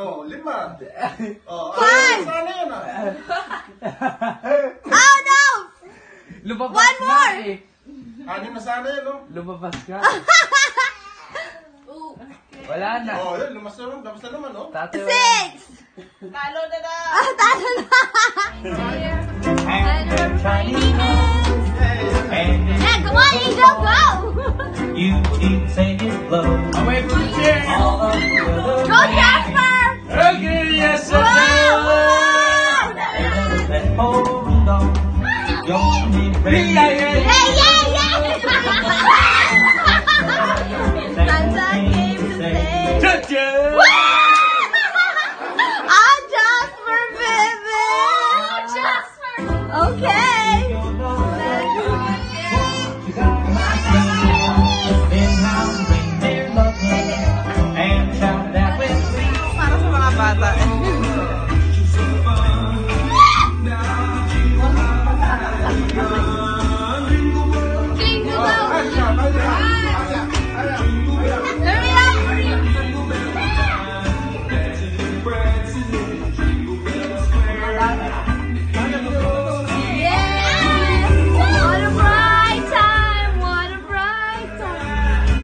oh, 5. Oh, 5. Sana yun ah. Oh no! Lumabas One ka more. eh. 6 na sana yun, no? Lumabas ka. Wala na. Oh, yun, lumas na naman, no? Tatay wala. 6. Talo na na! Talo na. And the Chinese. Yeah, come on, Angel, go! You keep saying love. Away from the chair. All of the other Go, Jasper! Okay, yes, sir. and that hold on. You're only ready.